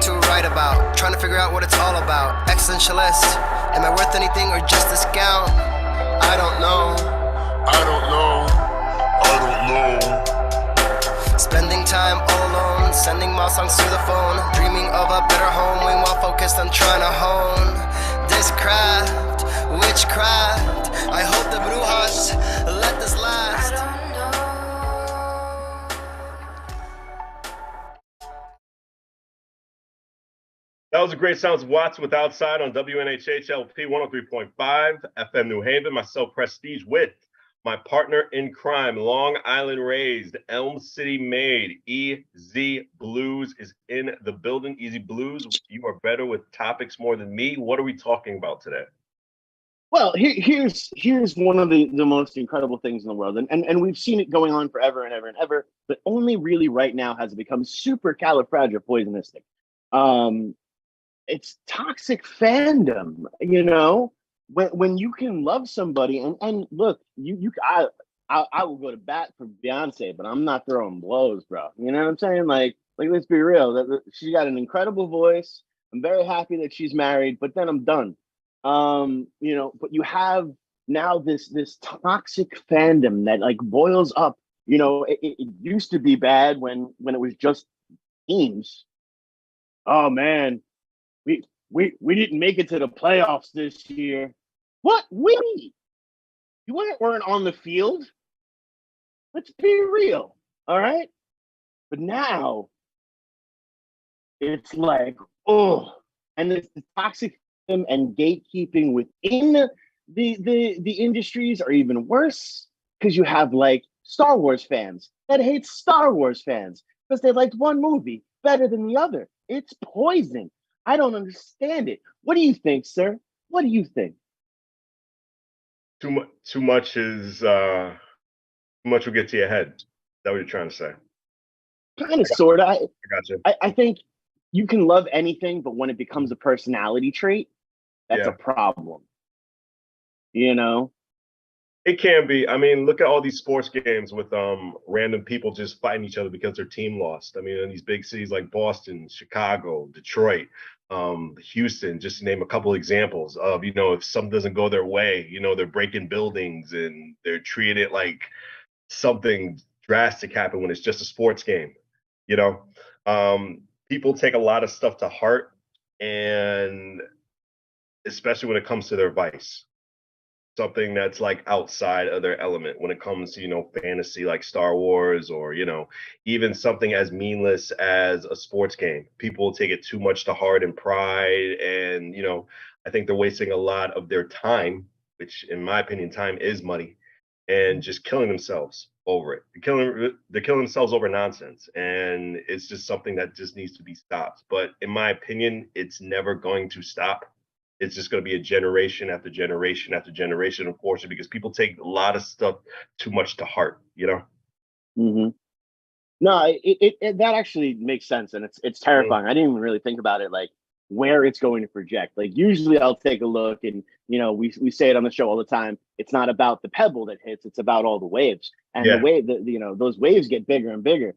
to write about. Trying to figure out what it's all about. Existentialist. Am I worth anything or just a scout? I don't know. I don't know. I don't know. Spending time all alone, sending my songs through the phone, dreaming of a better home, while focused on trying to hone this craft, witchcraft. I hope the brujas let this last. That was a great sounds of Watts with Outside on WNHHLP 103.5 FM New Haven. Myself, Prestige, with my partner in crime, Long Island raised, Elm City made, EZ BlueZ is in the building. EZ BlueZ, you are better with topics more than me. What are we talking about today? Well, here's one of the most incredible things in the world, and we've seen it going on forever and ever and ever, but only really right now has it become super califragilistic. It's toxic fandom, you know, when you can love somebody and look, I will go to bat for Beyonce, but I'm not throwing blows, bro. You know what I'm saying? Like let's be real. She got an incredible voice. I'm very happy that she's married, but then I'm done. You know, but you have now this toxic fandom that like boils up. You know, it used to be bad when it was just teams. Oh man, we didn't make it to the playoffs this year. What? We? You weren't on the field. Let's be real, all right? But now it's like, oh, and the toxic and gatekeeping within the industries are even worse because you have like Star Wars fans that hate Star Wars fans because they liked one movie better than the other. It's poison. I don't understand it. What do you think, sir? What do you think? Too much is too much will get to your head. Is that what you're trying to say? Kind of, sort of. I got you. I think you can love anything, but when it becomes a personality trait, that's a problem. You know? It can be. I mean, look at all these sports games with random people just fighting each other because their team lost. I mean, in these big cities like Boston, Chicago, Detroit, Houston, just to name a couple examples of, you know, if something doesn't go their way, you know, they're breaking buildings and they're treating it like something drastic happened when it's just a sports game. You know, people take a lot of stuff to heart, and especially when it comes to their vice. Something that's like outside of their element when it comes to, you know, fantasy like Star Wars, or, you know, even something as meaningless as a sports game. People take it too much to heart and pride. And, you know, I think they're wasting a lot of their time, which in my opinion, time is money, and just killing themselves over it. They're killing themselves over nonsense. And it's just something that just needs to be stopped. But in my opinion, it's never going to stop. It's just going to be a generation after generation after generation, unfortunately, because people take a lot of stuff too much to heart, you know? Mm-hmm. No, it that actually makes sense, and it's terrifying. I didn't even really think about it, like where it's going to project. Like usually I'll take a look, and you know, we say it on the show all the time. It's not about the pebble that hits; it's about all the waves, and the wave that, you know, those waves get bigger and bigger.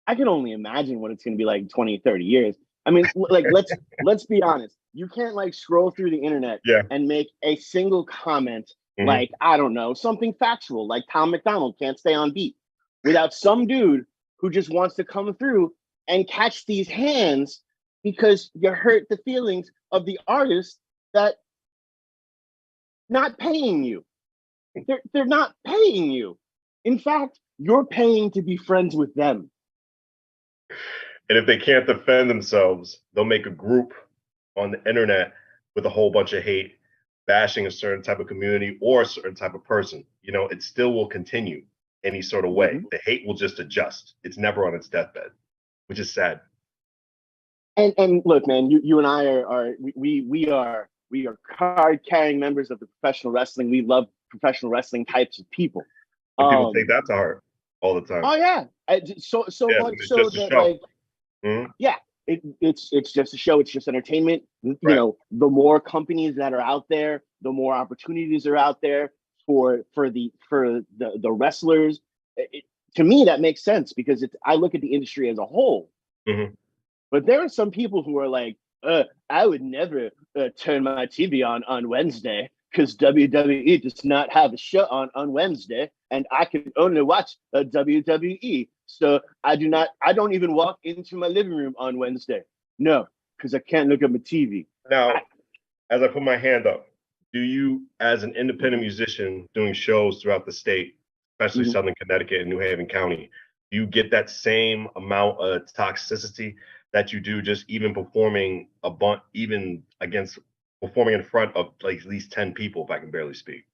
I can only imagine what it's going to be like in 20, 30 years. I mean, like let's be honest. You can't like scroll through the internet and make a single comment like, I don't know, something factual, like Tom McDonald can't stay on beat, without some dude who just wants to come through and catch these hands because you hurt the feelings of the artist that not paying you. They're not paying you. In fact, you're paying to be friends with them. And if they can't defend themselves, they'll make a group on the internet with a whole bunch of hate, bashing a certain type of community or a certain type of person. You know, it still will continue any sort of way. The hate will just adjust. It's never on its deathbed, which is sad. And look, man, you and I we are card carrying members of the professional wrestling. We love professional wrestling types of people. And people take that to heart all the time. Oh yeah, so much so that like. Yeah, it's just a show. It's just entertainment. You know, the more companies that are out there, the more opportunities are out there for the wrestlers. To me, that makes sense because I look at the industry as a whole. But there are some people who are like, I would never turn my TV on Wednesday because WWE does not have a show on Wednesday, and I can only watch WWE. So I don't even walk into my living room on Wednesday. No, because I can't look at my TV. Now, as I put my hand up, do you, as an independent musician doing shows throughout the state, especially Southern Connecticut and New Haven County, do you get that same amount of toxicity that you do just even performing even against performing in front of like at least 10 people, if I can barely speak?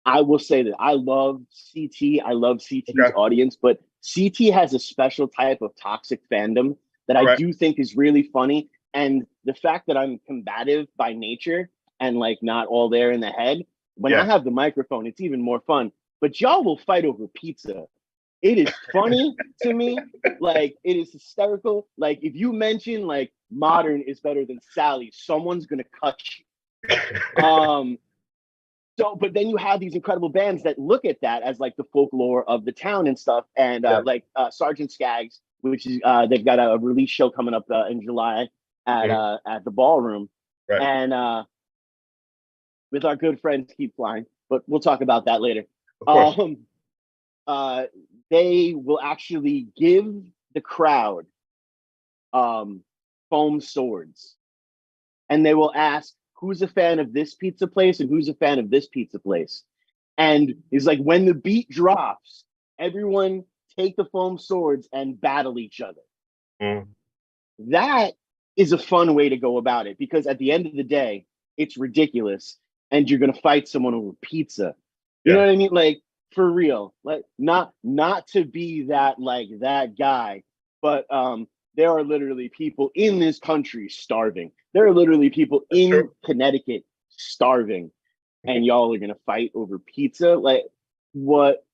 I will say that I love CT. I love CT's audience, but CT has a special type of toxic fandom that I do think is really funny. And the fact that I'm combative by nature and like not all there in the head, when I have the microphone, it's even more fun. But y'all will fight over pizza. It is funny to me. Like, it is hysterical. Like, if you mention like modern is better than Sally, someone's gonna cut you. So, but then you have these incredible bands that look at that as like the folklore of the town and stuff. And like Sergeant Skaggs, which is they've got a release show coming up in July at the Ballroom, and with our good friends Keep Flying. But we'll talk about that later. They will actually give the crowd foam swords, and they will ask, who's a fan of this pizza place and who's a fan of this pizza place? And it's like, when the beat drops, everyone take the foam swords and battle each other. That is a fun way to go about it, because at the end of the day, it's ridiculous and you're going to fight someone over pizza. You know what I mean? Like, for real, like not to be that like that guy, but there are literally people in this country starving. There are literally people in Connecticut starving, and y'all are gonna fight over pizza. Like, what?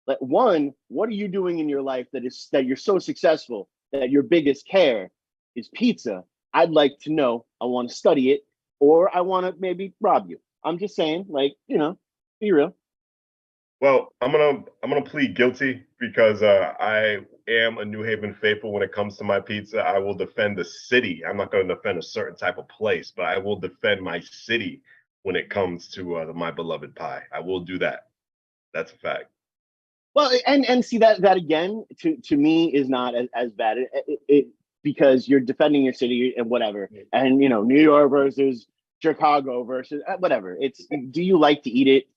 Like, one, what are you doing in your life that you're so successful that your biggest care is pizza? I'd like to know. I want to study it, or I want to maybe rob you. I'm just saying, like, be real. Well, I'm gonna plead guilty because I am a New Haven faithful when it comes to my pizza. I will defend the city. I'm not going to defend a certain type of place, but I will defend my city when it comes to my beloved pie. I will do that. That's a fact. Well, and see that again to me is not as bad. It because you're defending your city and whatever, and New York versus Chicago versus whatever. It's, do you like to eat it?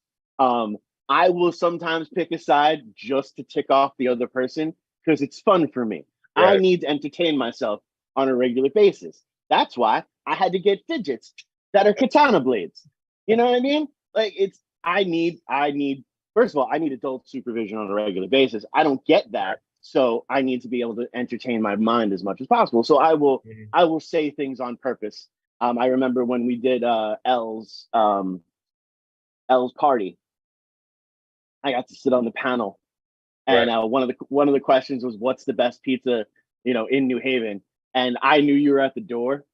I will sometimes pick a side just to tick off the other person because it's fun for me. Right. I need to entertain myself on a regular basis. That's why I had to get fidgets that are katana blades. You know what I mean? Like, I need, first of all, I need adult supervision on a regular basis. I don't get that. So I need to be able to entertain my mind as much as possible. So I will say things on purpose. I remember when we did L's party, I got to sit on the panel, and one of the questions was, "What's the best pizza, in New Haven?" And I knew you were at the door,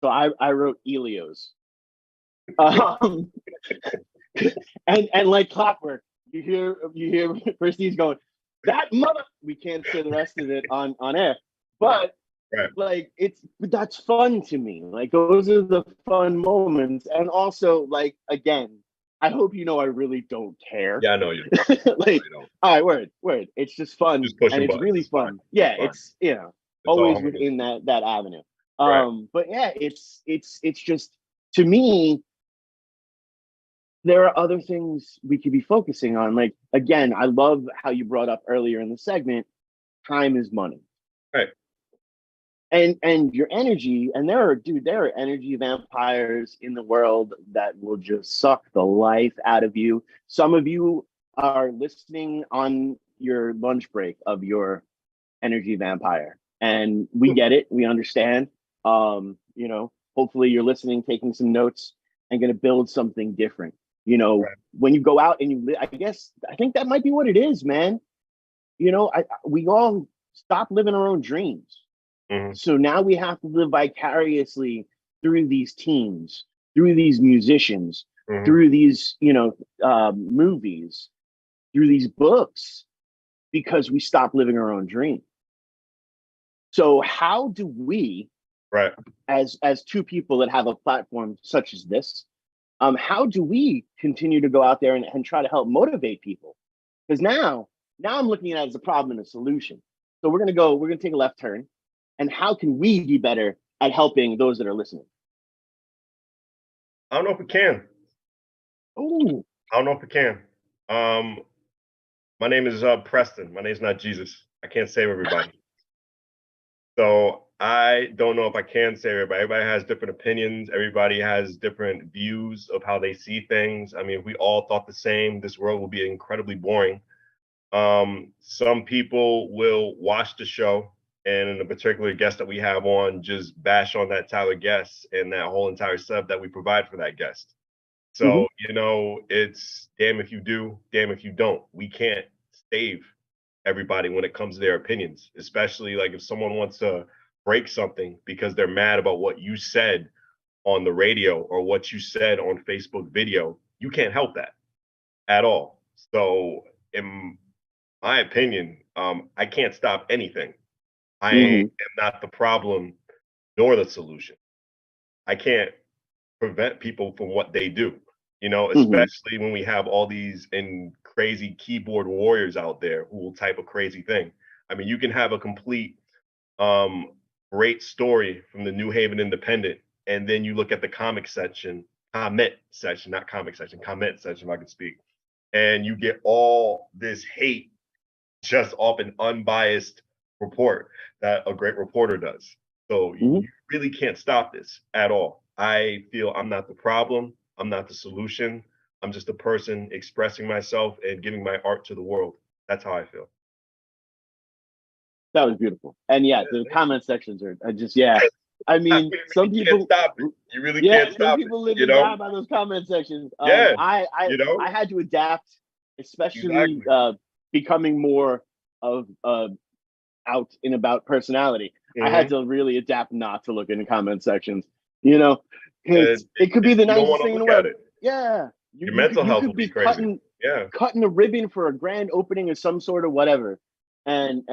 so I wrote Elio's. And like clockwork, you hear Prestige going, "That mother." We can't say the rest of it on air, but like that's fun to me. Like, those are the fun moments, and also, like, again, I hope I really don't care. Yeah, I know you. Like, all right, word. It's just fun, and it's really fun. Yeah, it's always within that avenue. But yeah, it's just, to me, there are other things we could be focusing on. Like, again, I love how you brought up earlier in the segment, time is money. Right. And your energy, and there are energy vampires in the world that will just suck the life out of you. Some of you are listening on your lunch break of your energy vampire, and we get it. We understand. Hopefully you're listening, taking some notes, and going to build something different. When you go out and I think that might be what it is, man. We all stop living our own dreams. So now we have to live vicariously through these teams, through these musicians, through these, movies, through these books, because we stop living our own dream. So how do we, Right. as two people that have a platform such as this, how do we continue to go out there and try to help motivate people? Because now I'm looking at it as a problem and a solution. So we're gonna take a left turn, and how can we be better at helping those that are listening? I don't know if we can. Oh, I don't know if we can. My name is Preston. My name's not Jesus. I can't save everybody. So I don't know if I can save everybody. Everybody has different opinions. Everybody has different views of how they see things. I mean, if we all thought the same, this world would be incredibly boring. Some people will watch the show and in a particular guest that we have on, just bash on that Tyler guest and that whole entire sub that we provide for that guest. So, it's damn if you do, damn if you don't. We can't save everybody when it comes to their opinions, especially like if someone wants to break something because they're mad about what you said on the radio or what you said on Facebook video, you can't help that at all. So, in my opinion, I can't stop anything. I am not the problem nor the solution. I can't prevent people from what they do, especially when we have all these crazy keyboard warriors out there who will type a crazy thing. I mean, you can have a complete great story from the New Haven Independent, and then you look at the comment section, if I could speak, and you get all this hate just off an unbiased report that a great reporter does. So you really can't stop this at all. I feel I'm not the problem. I'm not the solution. I'm just a person expressing myself and giving my art to the world. That's how I feel. that was beautiful. And yeah, the comment sections are just, yeah. I mean, some people can't stop it. You really can't stop some people it, live and die by those comment sections. I had to adapt, especially becoming more of out and about personality. I had to really adapt not to look in the comment sections, because it could be the nicest thing in the world. Yeah. Your mental health will be crazy. Cutting a ribbon for a grand opening or some sort of whatever. And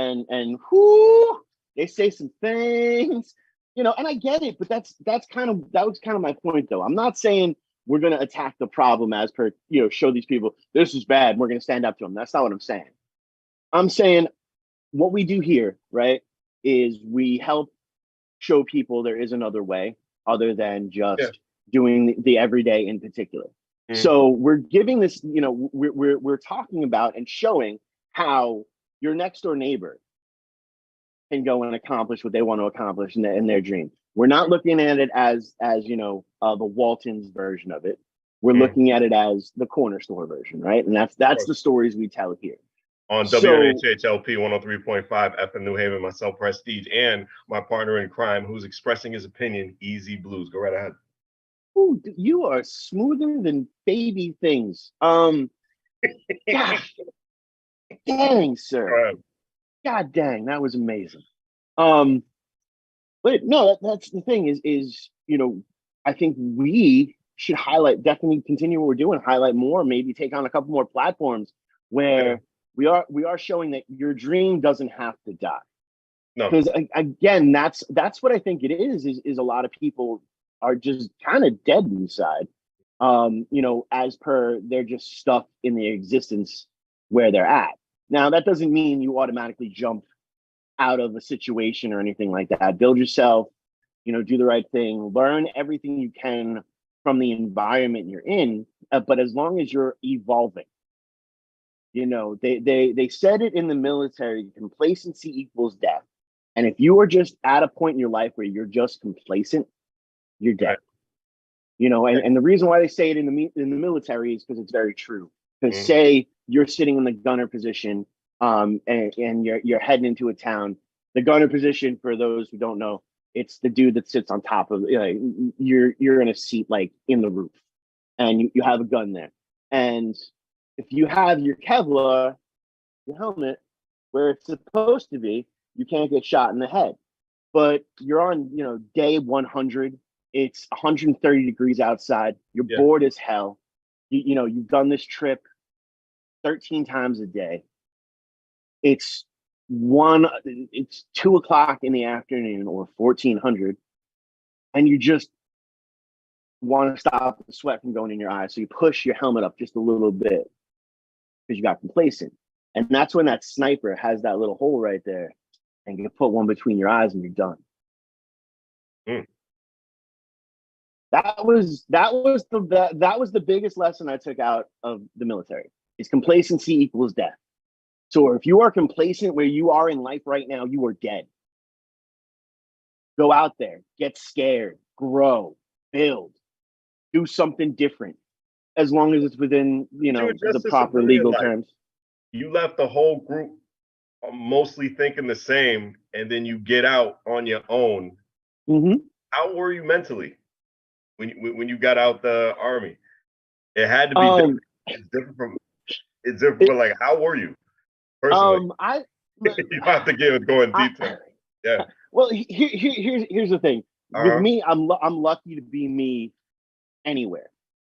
whoo, they say some things, and I get it, but that was kind of my point though. I'm not saying we're gonna attack the problem as per, show these people this is bad, we're gonna stand up to them. That's not what I'm saying. I'm saying what we do here, right, is we help show people there is another way other than just doing the everyday in particular. So we're giving this, we're talking about and showing how your next door neighbor can go and accomplish what they want to accomplish in their dream. We're not looking at it as the Waltons version of it. We're looking at it as the corner store version, right? And that's the stories we tell here. On WNHHLP 103.5 FM New Haven, myself, Prestige, and my partner in crime, who's expressing his opinion, Easy Blues. Go right ahead. Ooh, you are smoother than baby things. Gosh, dang, sir. God dang, that was amazing. But no, that's the thing is, I think we should definitely continue what we're doing, highlight more, maybe take on a couple more platforms where we are showing that your dream doesn't have to die. No, because again, that's what I think it is a lot of people are just kind of dead inside. As per they're just stuck in the existence where they're at. Now, that doesn't mean you automatically jump out of a situation or anything like that. Build yourself, do the right thing, learn everything you can from the environment you're in. But as long as you're evolving, they said it in the military, complacency equals death. And if you are just at a point in your life where you're just complacent, you're dead. And the reason why they say it in the military is because it's very true. Because say you're sitting in the gunner position, and you're heading into a town. The gunner position, for those who don't know, it's the dude that sits on top of. You're in a seat like in the roof, and you have a gun there. And if you have your Kevlar, your helmet, where it's supposed to be, you can't get shot in the head. But you're on, day 100. It's 130 degrees outside. You're bored as hell. You've done this trip 13 times a day. It's it's 2 o'clock in the afternoon or 1400, and you just want to stop the sweat from going in your eyes. So you push your helmet up just a little bit because you got complacent. And that's when that sniper has that little hole right there, and you put one between your eyes and you're done. Mm. That was the biggest lesson I took out of the military. Is complacency equals death. So if you are complacent where you are in life right now, you are dead. Go out there, get scared, grow, build, do something different, as long as it's within, the proper legal terms. You left the whole group mostly thinking the same, and then you get out on your own. Mm-hmm. How were you mentally when you got out the army? It had to be different. It's different from like, how were you personally? You have to go in detail. Yeah. Well, here's the thing. With me, I'm lucky to be me anywhere.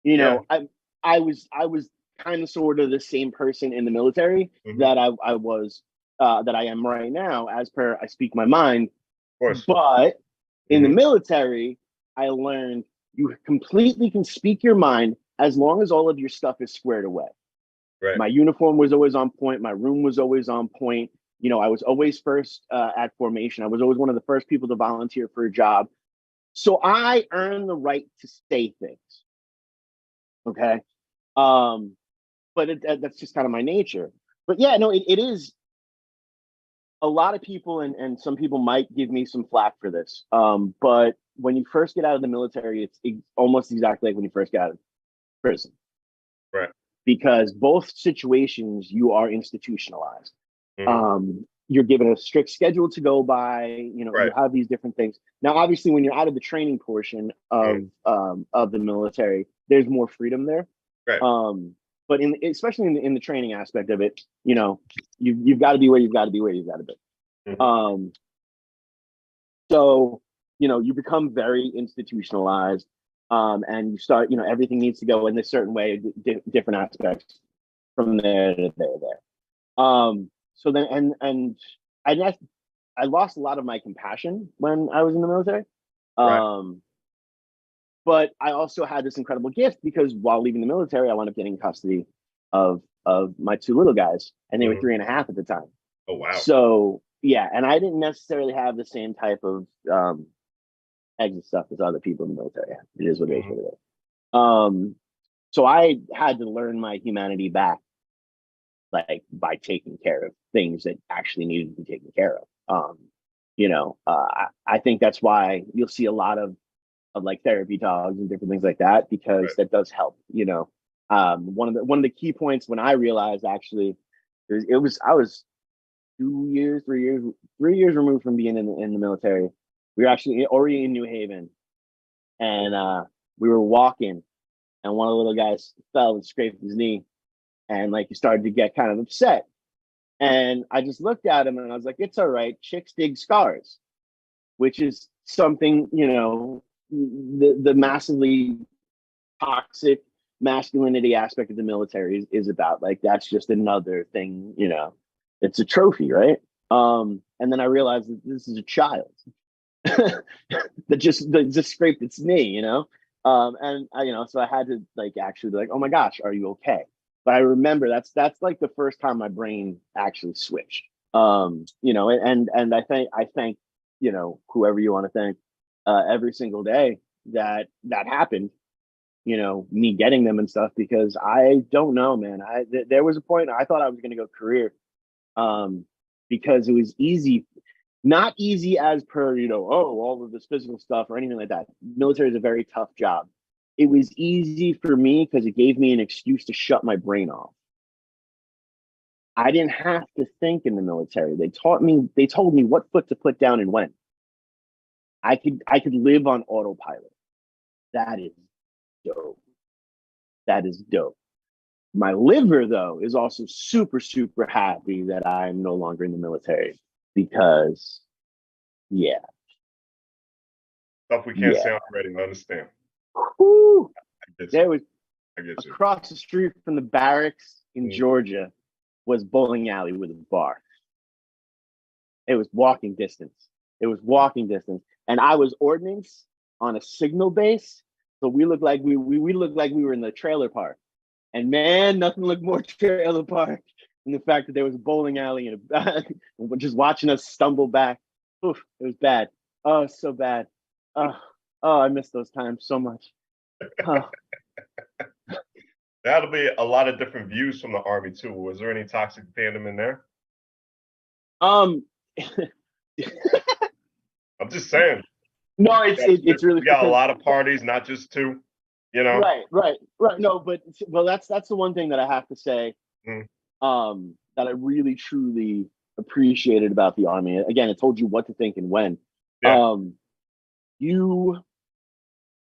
I was kind of sort of the same person in the military that I was that I am right now, as per I speak my mind. Of course. But in the military, I learned you completely can speak your mind as long as all of your stuff is squared away. Right. My uniform was always on point. My room was always on point. I was always first at formation. I was always one of the first people to volunteer for a job. So I earned the right to say things. Okay. But that's just kind of my nature. But yeah, no, it is. A lot of people and some people might give me some flack for this. But when you first get out of the military, it's almost exactly like when you first get out of prison. Right. Because both situations, you are institutionalized. You're given a strict schedule to go by. You have these different things. Now, obviously, when you're out of the training portion of the military, there's more freedom there. Right. But especially in the training aspect of it, you've got to be where you've got to be where you've got to be. So you become very institutionalized, and you start. Everything needs to go in this certain way, different aspects from there to there. So then, and I lost a lot of my compassion when I was in the military. Right. But I also had this incredible gift because while leaving the military, I wound up getting custody of my two little guys, and they were 3.5 at the time. Oh wow! So yeah, and I didn't necessarily have the same type of exit stuff as other people in the military have. It is what it is. So I had to learn my humanity back, like by taking care of things that actually needed to be taken care of. I think that's why you'll see a lot of like therapy dogs and different things like that, because that does help. One of the key points when I realized actually I was 3 years removed from being in the military. We were actually already in New Haven, and we were walking, and one of the little guys fell and scraped his knee, and like he started to get kind of upset. And I just looked at him and I was like, "It's all right. Chicks dig scars," which is something the massively toxic masculinity aspect of the military is about. Like that's just another thing. It's a trophy, right? And then I realized that this is a child that just scraped its knee, and so I had to like actually be like, oh my gosh, are you okay? But I remember that's like the first time my brain actually switched. And I thank whoever you want to thank every single day that happened. Me getting them and stuff, because I don't know, man. There was a point I thought I was going to go career, because it was easy. Not easy as per, all of this physical stuff or anything like that. Military is a very tough job. It was easy for me because it gave me an excuse to shut my brain off. I didn't have to think in the military. They told me what foot to put down and when. I could live on autopilot. That is dope. That is dope. My liver, though, is also super, super happy that I'm no longer in the military. Because, yeah. Stuff we can't say already, I understand. Whew. There was across the street from the barracks in Georgia was bowling alley with a bar. It was walking distance. It was walking distance. And I was ordnance on a signal base. So we looked like we looked like we were in the trailer park. And man, nothing looked more trailer park than the fact that there was a bowling alley and just watching us stumble back. Oof, it was bad. Oh, so bad. Oh, I miss those times so much. Oh. That'll be a lot of different views from the Army too. Was there any toxic fandom in there? Um, I'm just saying. no, it's really we got a because, lot of parties, not just two. You know. right. No, but well, that's the one thing that I have to say. Mm. That I really truly appreciated about the Army. Again, it told you what to think and when. Yeah. You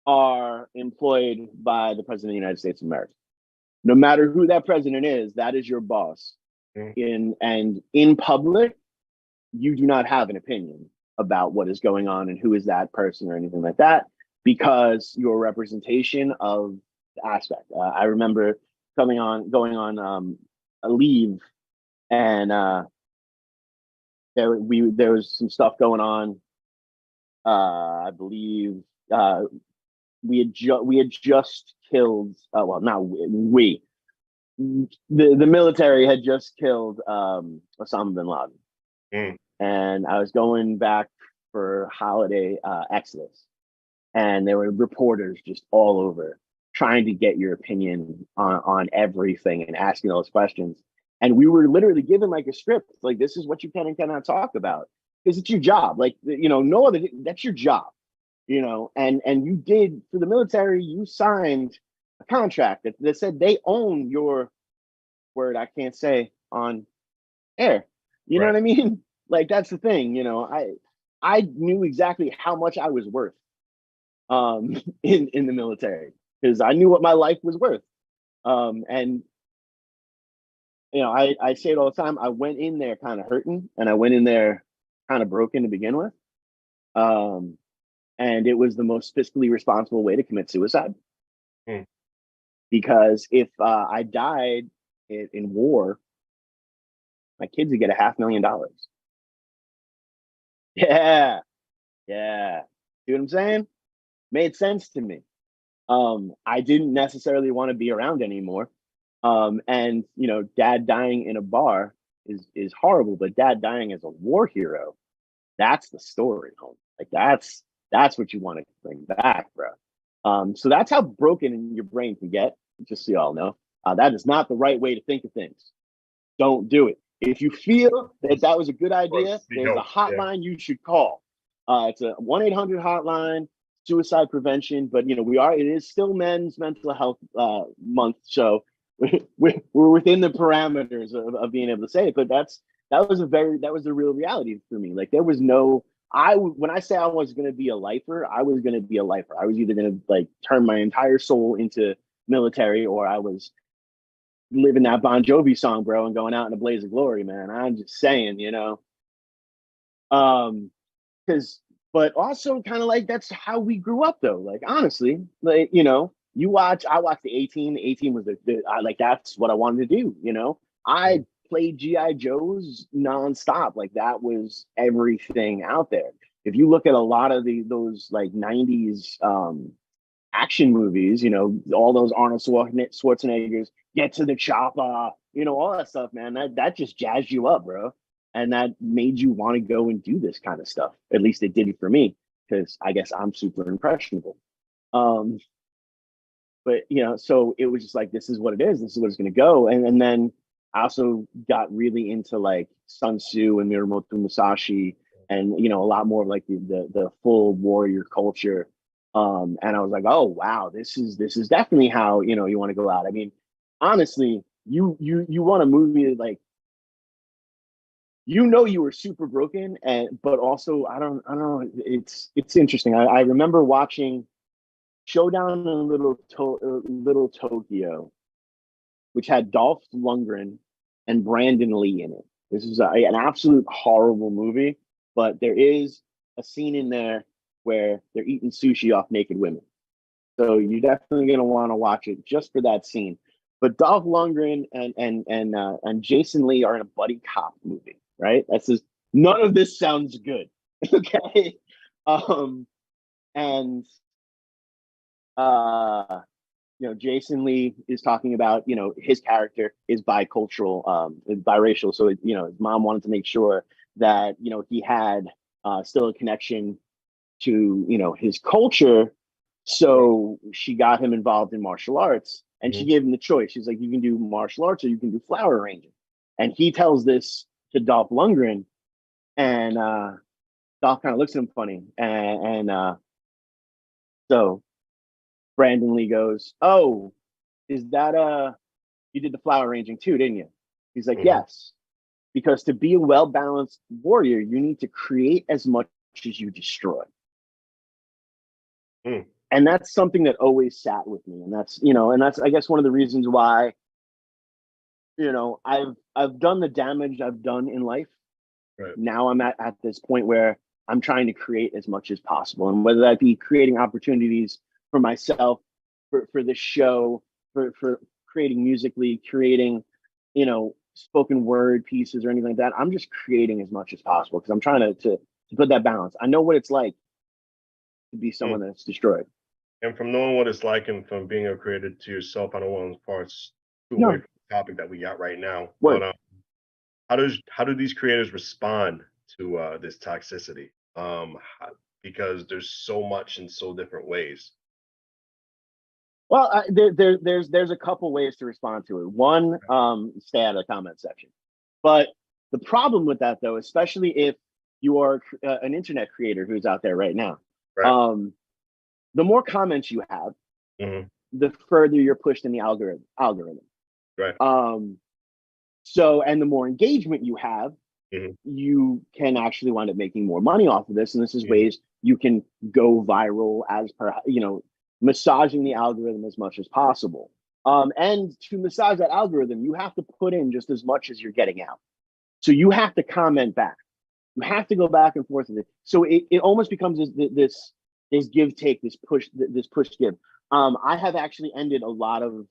are employed by the President of the United States of America. No matter who that president is, that is your boss. In public, you do not have an opinion about what is going on and who is that person or anything like that, because your representation of the aspect. I remember going on a leave, and there was some stuff going on. I believe we had just killed. Well, not we. The military had just killed Osama bin Laden, and I was going back for holiday exodus, and there were reporters just all over trying to get your opinion on everything and asking those questions. And we were literally given like a script, like this is what you can and cannot talk about because it's your job. Like no other. That's your job, And you did for the military. You signed a contract that said they own your word. I can't say on air. You know what I mean? Like that's the thing. I knew exactly how much I was worth in the military because I knew what my life was worth. And I say it all the time. I went in there kind of hurting, and I went in there kind of broken to begin with. And it was the most fiscally responsible way to commit suicide. Because if I died in war, my kids would get $500,000. Yeah. See what I'm saying? Made sense to me. I didn't necessarily want to be around anymore. And dad dying in a bar is horrible, but dad dying as a war hero, that's the story, home. Like that's what you want to bring back, bro. So that's how broken your brain can get, just so y'all know. That is not the right way to think of things. Don't do it. If you feel that was a good idea, there's a hotline you should call. It's a 1-800 hotline, suicide prevention. But it is still Men's Mental Health Month, so we're within the parameters of being able to say it. But that was the real reality for me. Like there was no. When I say I was going to be a lifer, I was going to be a lifer. I was either going to like turn my entire soul into military, or I was living that Bon Jovi song, bro, and going out in a blaze of glory, man. I'm just saying, but also kind of like that's how we grew up, though. Like honestly, like I watched the 18. The 18 was like that's what I wanted to do. I played GI Joes nonstop. Like that was everything out there. If you look at a lot of those like 90s action movies, all those Arnold Schwarzeneggers, Get to the Chopper, all that stuff, man. That just jazzed you up, bro. And that made you want to go and do this kind of stuff. At least it did it for me, because I guess I'm super impressionable. But so it was just like, this is what it is. This is what it's going to go. And then I also got really into like Sun Tzu and Miyamoto Musashi, and a lot more of like the full warrior culture. And I was like, oh wow, this is definitely how you want to go out. I mean, honestly, you want a movie like you were super broken, but also I don't know. It's interesting. I remember watching Showdown in Little Tokyo, which had Dolph Lundgren and Brandon Lee in it. This is an absolute horrible movie, but there is a scene in there where they're eating sushi off naked women. So you're definitely gonna want to watch it just for that scene. But Dolph Lundgren and Jason Lee are in a buddy cop movie, right? None of this sounds good. Okay. And Jason Lee is talking about, his character is bicultural, biracial. So, his mom wanted to make sure that, he had still a connection to, his culture. So she got him involved in martial arts, and she gave him the choice. She's like, you can do martial arts or you can do flower arranging. And he tells this to Dolph Lundgren, and Dolph kind of looks at him funny. And so Brandon Lee goes, "Oh, is that you did the flower arranging too, didn't you?" He's like, "Yes, because to be a well-balanced warrior, you need to create as much as you destroy." And that's something that always sat with me. And that's I guess one of the reasons why, I've done the damage I've done in life. Right. Now I'm at this point where I'm trying to create as much as possible. And whether that be creating opportunities for myself, for this show, for creating musically, creating, spoken word pieces or anything like that, I'm just creating as much as possible because I'm trying to put that balance. I know what it's like to be someone that's destroyed. And from knowing what it's like and from being a creator to yourself, I don't want to parts too No. away from the topic that we got right now. Word. But how do these creators respond to this toxicity? Because there's so much in so different ways. Well, there's a couple ways to respond to it. One, stay out of the comment section. But the problem with that, though, especially if you are an internet creator who's out there right now, Right. The more comments you have, the further you're pushed in the algorithm. Right. So, and the more engagement you have, you can actually wind up making more money off of this. And this is ways you can go viral as per, massaging the algorithm as much as possible. And to massage that algorithm, you have to put in just as much as you're getting out. So you have to comment back. You have to go back and forth with it. So it almost becomes this give take, this push give. I have actually ended a lot of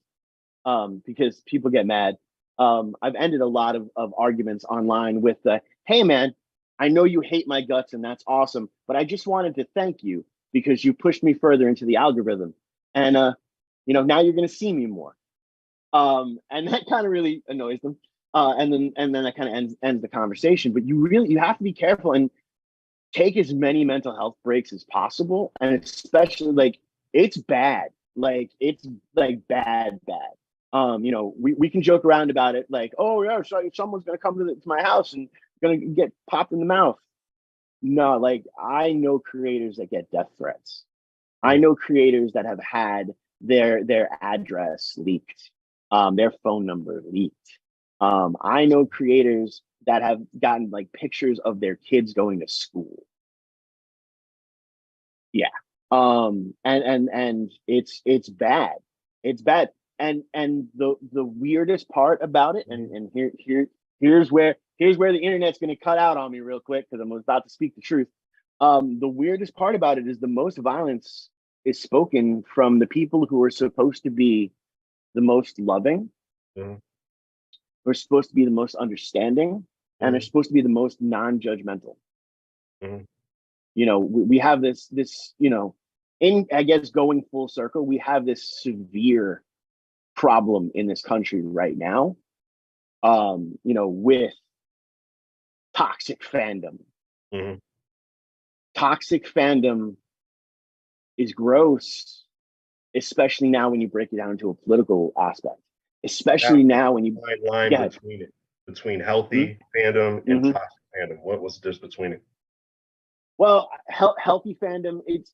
because people get mad. I've ended a lot of arguments online with the, "Hey man, I know you hate my guts and that's awesome, but I just wanted to thank you because you pushed me further into the algorithm. And now you're gonna see me more." And that kind of really annoys them. And then that kind of ends the conversation. But you have to be careful and take as many mental health breaks as possible. And especially it's bad. It's bad. We can joke around about it, like, "Oh yeah, so someone's gonna come to my house and gonna get popped in the mouth." No, I know creators that get death threats. I know creators that have had their address leaked, their phone number leaked. I know creators that have gotten pictures of their kids going to school. Yeah. And it's bad. It's bad. And the weirdest part about it, and here's where the internet's gonna cut out on me real quick because I'm about to speak the truth. The weirdest part about it is the most violence is spoken from the people who are supposed to be the most loving, who are supposed to be the most understanding, and are supposed to be the most non-judgmental. We have this in, I guess, going full circle, we have this severe problem in this country right now, with toxic fandom. Toxic fandom is gross, especially now when you break it down into a political aspect. Especially now when you line between healthy fandom and toxic fandom. What's the difference between it? Well, healthy fandom, it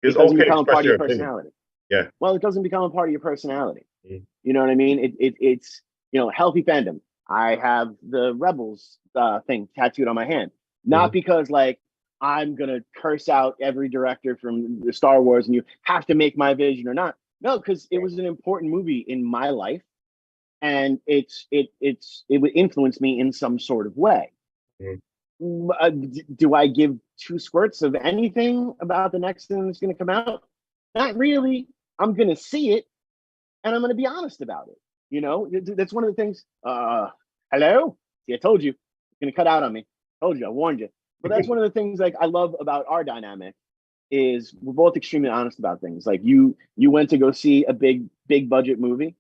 doesn't become a part of your personality. Yeah. Well, it doesn't become a part of your personality. You know what I mean? It's healthy fandom. I have the Rebels thing tattooed on my hand, not because I'm gonna curse out every director from the Star Wars and you have to make my vision or not. No, because it was an important movie in my life, and it would influence me in some sort of way. Do I give two squirts of anything about the next thing that's going to come out? Not really. I'm going to see it, and I'm going to be honest about it. You know, that's one of the things. Hello? See, I told you, it's gonna cut out on me. Told you, I warned you. But that's one of the things like I love about our dynamic is we're both extremely honest about things. Like you went to go see a big budget movie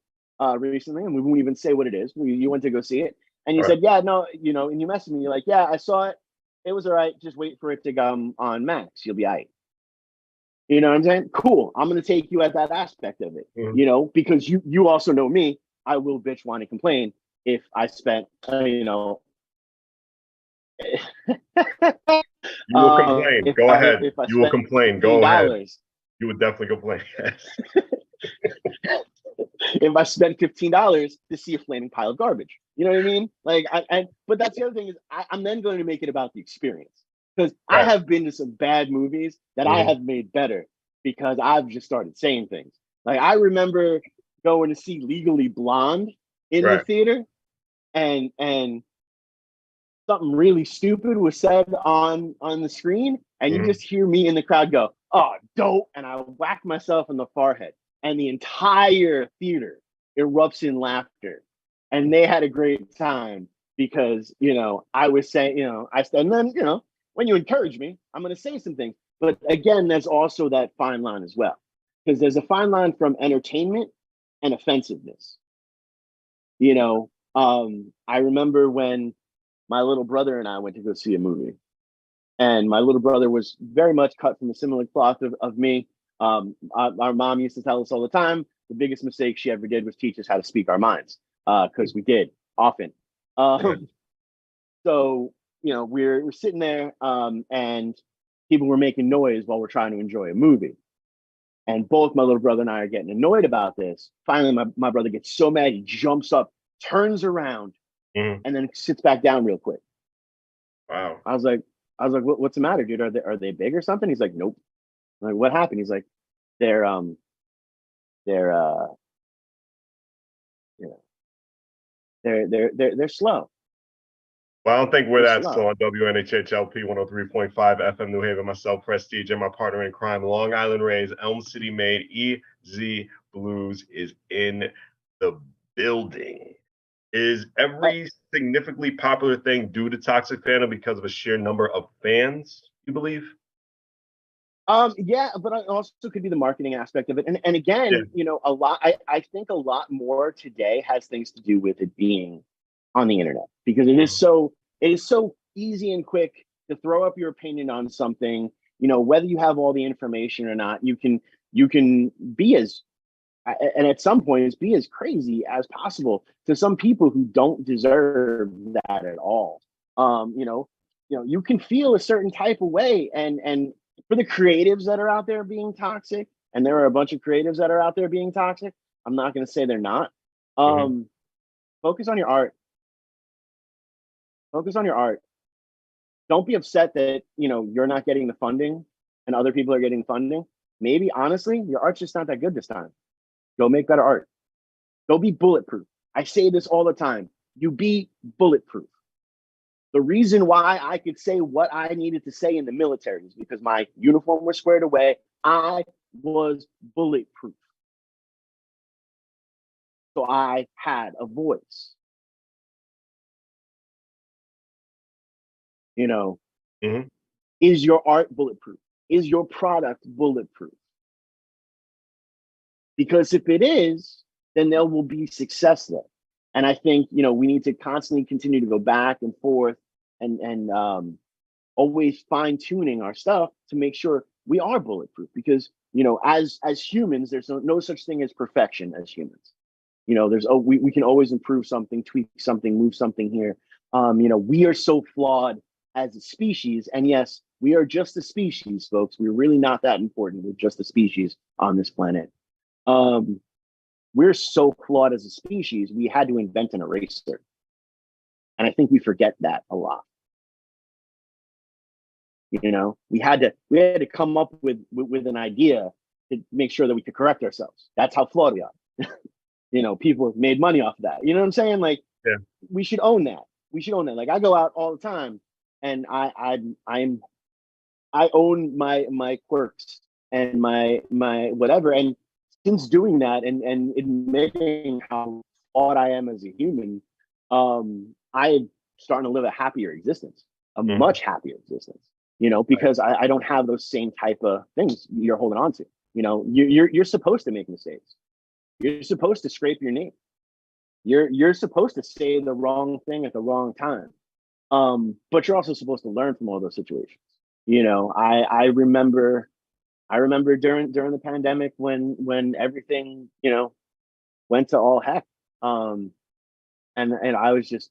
recently, and we won't even say what it is. You went to go see it, and you Right. said, yeah, no, you know, and you messaged me, you're like, yeah, I saw it. It was all right. Just wait for it to come on Max. You'll be all right. You know what I'm saying? Cool. I'm gonna take you at that aspect of it. Mhm. You know, because you also know me. I will bitch, whine, and complain if I spent you know. You will complain. Go ahead. If I You will spent complain. fifteen Go ahead. dollars, You would definitely complain. Yes. if I spent $15 to see a flaming pile of garbage, you know what I mean? Like, but that's the other thing is I'm then going to make it about the experience because I Right. have been to some bad movies that I Mhm. have made better because I've just started saying things. Like I remember going to see Legally Blonde in the Right. theater, and something really stupid was said on the screen, and you Mhm. just hear me in the crowd go, "Oh, dope!" and I whack myself in the forehead, and the entire theater erupts in laughter, and they had a great time because I was saying, and then when you encourage me, I'm going to say some things, but again, there's also that fine line as well, because there's a fine line from entertainment and offensiveness. I remember when my little brother and I went to go see a movie. And my little brother was very much cut from a similar cloth of me. Our mom used to tell us all the time the biggest mistake she ever did was teach us how to speak our minds, because we did often. Right. So, we're sitting there, and people were making noise while we're trying to enjoy a movie. And both my little brother and I are getting annoyed about this. Finally, my brother gets so mad, he jumps up, turns around, Mhm. and then sits back down real quick. Wow. I was like, what's the matter, dude? Are they big or something? He's like, nope. I'm like, what happened? He's like, they're they're you know they're slow. Well, I don't think we're They're that slow slow. on WNHHLP 103.5 FM New Haven. Myself, Prestige, and my partner in crime, Long Island Rays, Elm City made EZ BlueZ is in the building. Is Uh, every significantly popular thing due to toxic fandom because of a sheer number of fans, you believe? yeah, but it also could be the marketing aspect of it. And Yeah. again, a lot. I think a lot more today has things to do with it being on the internet because Mhm. it is so easy and quick to throw up your opinion on something. Whether you have all the information or not, you can be as and at some points be as crazy as possible to some people who don't deserve that at all. You can feel a certain type of way, and for the creatives that are out there being toxic, and there are a bunch of creatives that are out there being toxic. I'm not going to say they're not. Mhm. Um, focus on your art. Focus on your art. Don't be upset that you're not getting the funding and other people are getting funding. Maybe honestly, your art's just not that good this time. Go make better art. Go be bulletproof. I say this all the time. You be bulletproof. The reason why I could say what I needed to say in the military is because my uniform was squared away. I was bulletproof. So I had a voice. You know, Mhm. is your art bulletproof? Is your product bulletproof? Because if it is, then there will be success there. And I think, we need to constantly continue to go back and forth and always fine tuning our stuff to make sure we are bulletproof because as humans there's no such thing as perfection as humans. We can always improve something, tweak something, move something here. We are so flawed as a species, and yes, we are just a species, folks. We're really not that important. We're just a species on this planet. um we're so flawed as a species, we had to invent an eraser, and I think we forget that a lot. We had to come up with an idea to make sure that we could correct ourselves. That's how flawed we are. People have made money off of that. You know what I'm saying? Like, Yeah. we should own that. We should own that. Like, I go out all the time, and I own my quirks and my whatever. And since doing that and admitting how thought I am as a human, I starting to live a happier existence, a much happier existence, you know, because I don't have those same type of things you're holding on to. You know, you're supposed to make mistakes. You're supposed to scrape your knee. You're supposed to say the wrong thing at the wrong time. But you're also supposed to learn from all those situations. You know, I remember during the pandemic when everything, you know, went to all heck. And I was just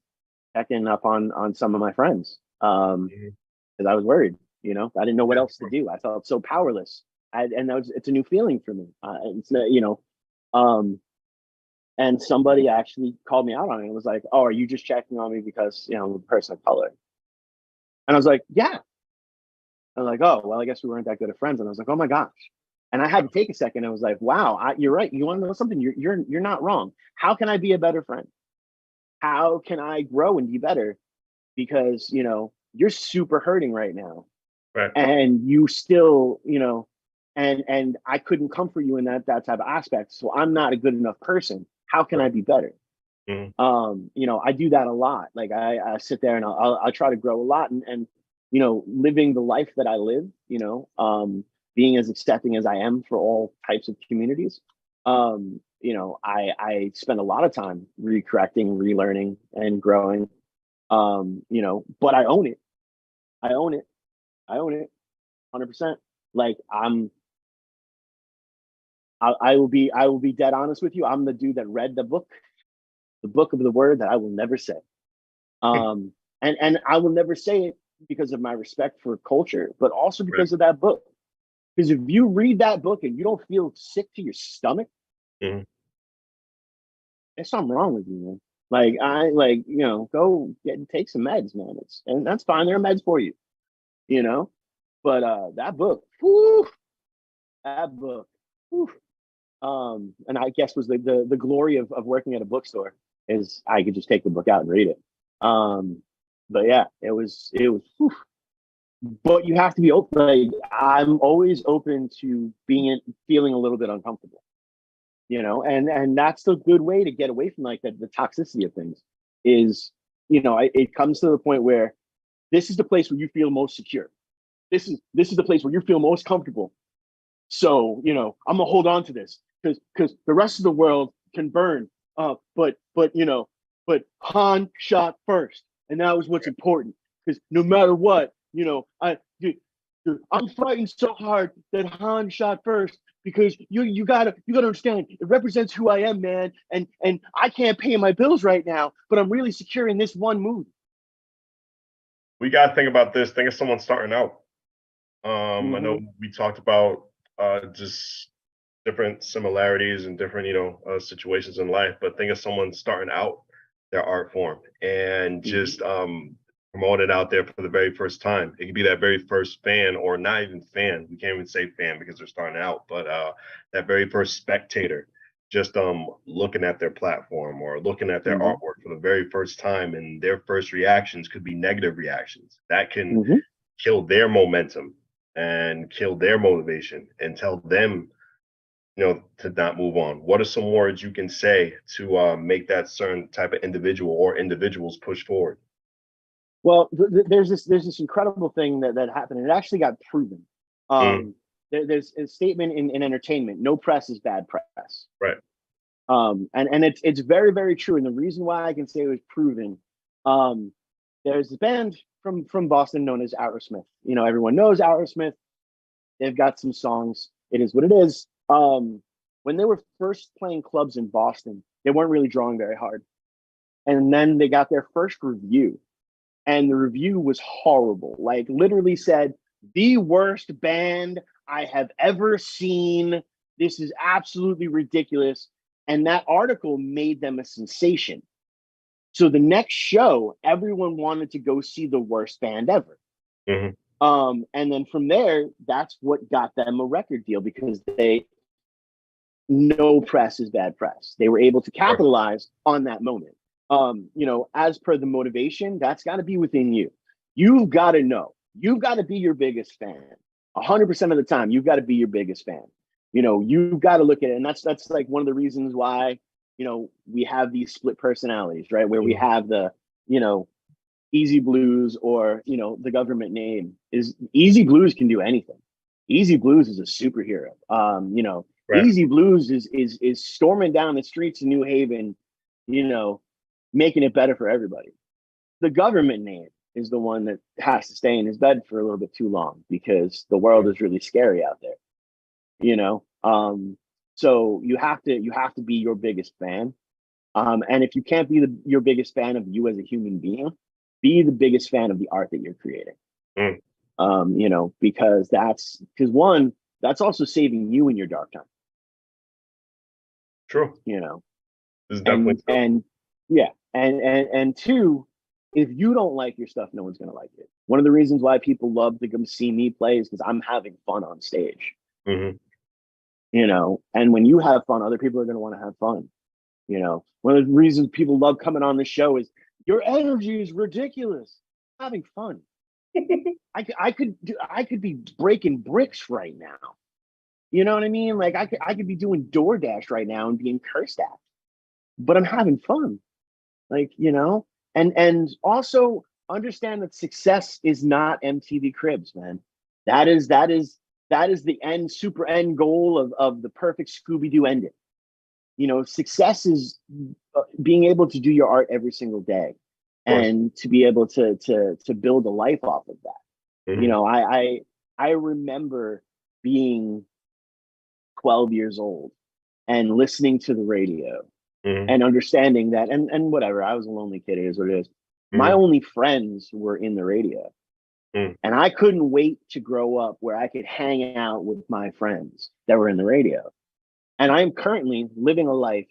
checking up on some of my friends. Because I was worried, you know, I didn't know what else to do. I felt so powerless. It's a new feeling for me. It's not, you know, and somebody actually called me out on it and was like, "Oh, are you just checking on me because, you know, I'm a person of color?" And I was like, "Yeah." I was like, "Oh, well, I guess we weren't that good of friends." And I was like, "Oh my gosh." And I had to take a second. I was like, "Wow, you're right. You want to know something? You're not wrong. How can I be a better friend? How can I grow and be better? Because, you know, you're super hurting right now, Right. and you still, you know, and I couldn't comfort you in that type of aspect. So I'm not a good enough person. How can I be better?" You know, I do that a lot. Like I sit there and I'll try to grow a lot, and you know, living the life that I live, you know, being as accepting as I am for all types of communities. You know, I spend a lot of time recorrecting, relearning, and growing. You know, but I own it. I own it. I own it 100%. Like I will be dead honest with you. I'm the dude that read the book of the word that I will never say. And I will never say it because of my respect for culture, but also because of that book. Because if you read that book and you don't feel sick to your stomach, there's something wrong with you, man. Like you know, go take some meds, man. And that's fine. There are meds for you, you know. But that book, whew, that book, whew, and I guess was the glory of working at a bookstore is I could just take the book out and read it. But yeah, it was whew. But you have to be open. Like I'm always open to feeling a little bit uncomfortable, you know, and that's a good way to get away from like the toxicity of things is, you know, it comes to the point where this is the place where you feel most secure. This is the place where you feel most comfortable. So, you know, I'm gonna hold on to this because the rest of the world can burn. But you know, but Han shot first, and that was what's important. Because no matter what, you know, I'm fighting so hard that Han shot first because you gotta understand it represents who I am, man. And I can't pay my bills right now, but I'm really secure in this one move. We got to think about this. Think of someone starting out. I know we talked about just different similarities and different, you know, situations in life, but think of someone starting out their art form and just promote it out there for the very first time. It could be that very first fan or not even fan. We can't even say fan because they're starting out, but that very first spectator just looking at their platform or looking at their artwork for the very first time, and their first reactions could be negative reactions that can kill their momentum and kill their motivation and tell them, you know, to not move on. What are some words you can say to make that certain type of individual or individuals push forward? Well, there's this incredible thing that happened, and it actually got proven. There's a statement in entertainment: no press is bad press. Right. And it's very, very true. And the reason why I can say it was proven, there's a band from Boston known as Aerosmith. You know, everyone knows Aerosmith. They've got some songs. It is what it is. When they were first playing clubs in Boston, they weren't really drawing very hard. And then they got their first review, and the review was horrible. Like literally said, the worst band I have ever seen. This is absolutely ridiculous. And that article made them a sensation. So the next show, everyone wanted to go see the worst band ever. And then from there, that's what got them a record deal because no press is bad press. They were able to capitalize on that moment. You know, as per the motivation, that's got to be within you. You've got to know. You've got to be your biggest fan. 100% of the time, you've got to be your biggest fan. You know, you've got to look at it, and that's like one of the reasons why we have these split personalities, right? Where we have the, Easy Blues or, the government name is Easy Blues can do anything. Easy Blues is a superhero. Right. Easy Blues is storming down the streets of New Haven, making it better for everybody. The government name is the one that has to stay in his bed for a little bit too long because the world is really scary out there. So you have to be your biggest fan. And if you can't be your biggest fan of you as a human being, be the biggest fan of the art that you're creating. Because that's also saving you in your dark time. True. This is definitely and two, if you don't like your stuff, no one's gonna like it. One of the reasons why people love to come see me play is because I'm having fun on stage. Mm-hmm. And when you have fun, other people are gonna want to have fun. One of the reasons people love coming on the show is your energy is ridiculous. I'm having fun. I could be breaking bricks right now. You know what I mean? Like I could be doing DoorDash right now and being cursed at, but I'm having fun. And also understand that success is not MTV Cribs, man. That is the super end goal of the perfect Scooby-Doo ending. Success is being able to do your art every single day and to be able to build a life off of that. Mm-hmm. I remember being 12 years old and listening to the radio and understanding that, and whatever, I was a lonely kid, it is what it is. My only friends were in the radio. And I couldn't wait to grow up where I could hang out with my friends that were in the radio. And I'm currently living a life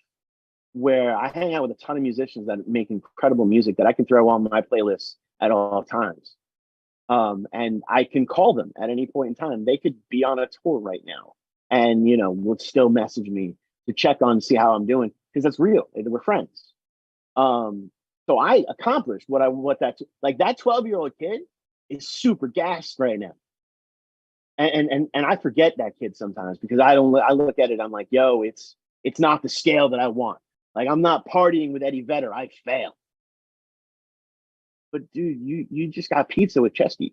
where I hang out with a ton of musicians that make incredible music that I can throw on my playlists at all times. And I can call them at any point in time. They could be on a tour right now and, would still message me to check on, see how I'm doing, because that's real. We're friends. So I accomplished that 12-year-old kid is super gassed right now. And I forget that kid sometimes because I look at it, I'm like, yo, it's not the scale that I want. Like, I'm not partying with Eddie Vedder. I fail. But dude, you just got pizza with Chesky.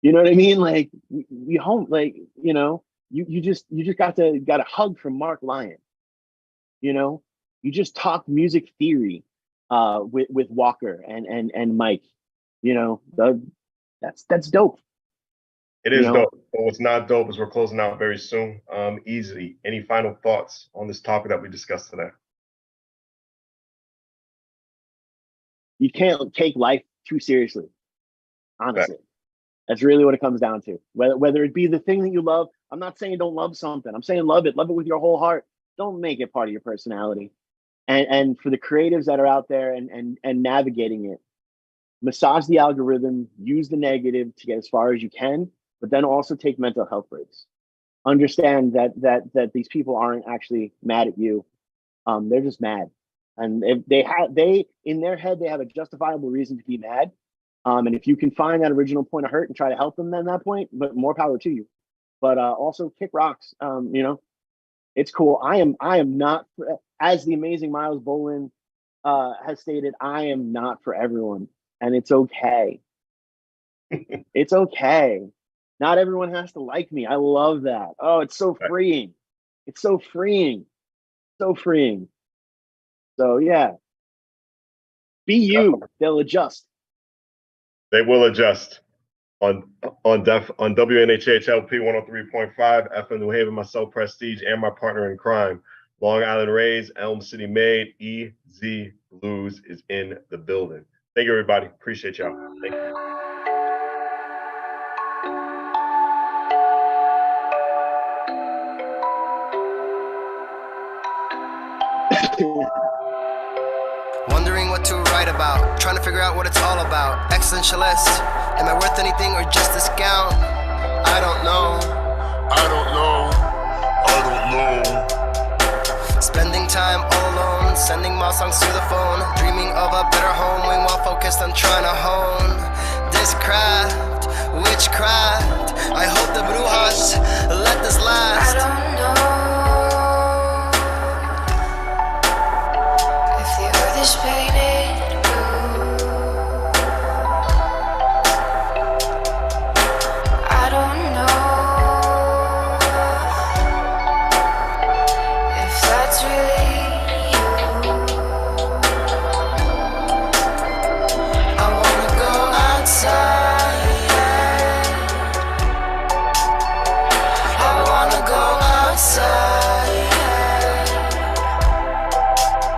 You know what I mean? Like you home, like, you just got a hug from Mark Lyon. You just talked music theory with Walker and Mike. That's dope. It is dope. But what's not dope is we're closing out very soon. Easy. Any final thoughts on this topic that we discussed today? You can't take life too seriously. Honestly, that's really what it comes down to. Whether it be the thing that you love, I'm not saying don't love something. I'm saying love it with your whole heart. Don't make it part of your personality. And for the creatives that are out there and navigating it, massage the algorithm, use the negative to get as far as you can, but then also take mental health breaks. Understand that these people aren't actually mad at you. They're just mad. And if they in their head, they have a justifiable reason to be mad. And if you can find that original point of hurt and try to help them at that point, but more power to you. But also kick rocks. It's cool. I am not, as the amazing Miles Bolin has stated, I am not for everyone. And it's okay. It's okay. Not everyone has to like me. I love that. Oh, it's so freeing. It's so freeing. So freeing. So yeah. Be you. They'll adjust. They will adjust. On WNHHLP 103.5 FM New Haven, myself, Prestige, and my partner in crime, Long Island Rays, Elm City Made, EZ Blues is in the building. Thank you, everybody. Appreciate y'all. Thank you. Wondering what to write about, trying to figure out what it's all about. Existentialist, am I worth anything or just a scout? I don't know. Spending time all alone, sending my songs to the phone, dreaming of a better home, while focused on trying to hone this craft, witchcraft. I hope the brujas let this last.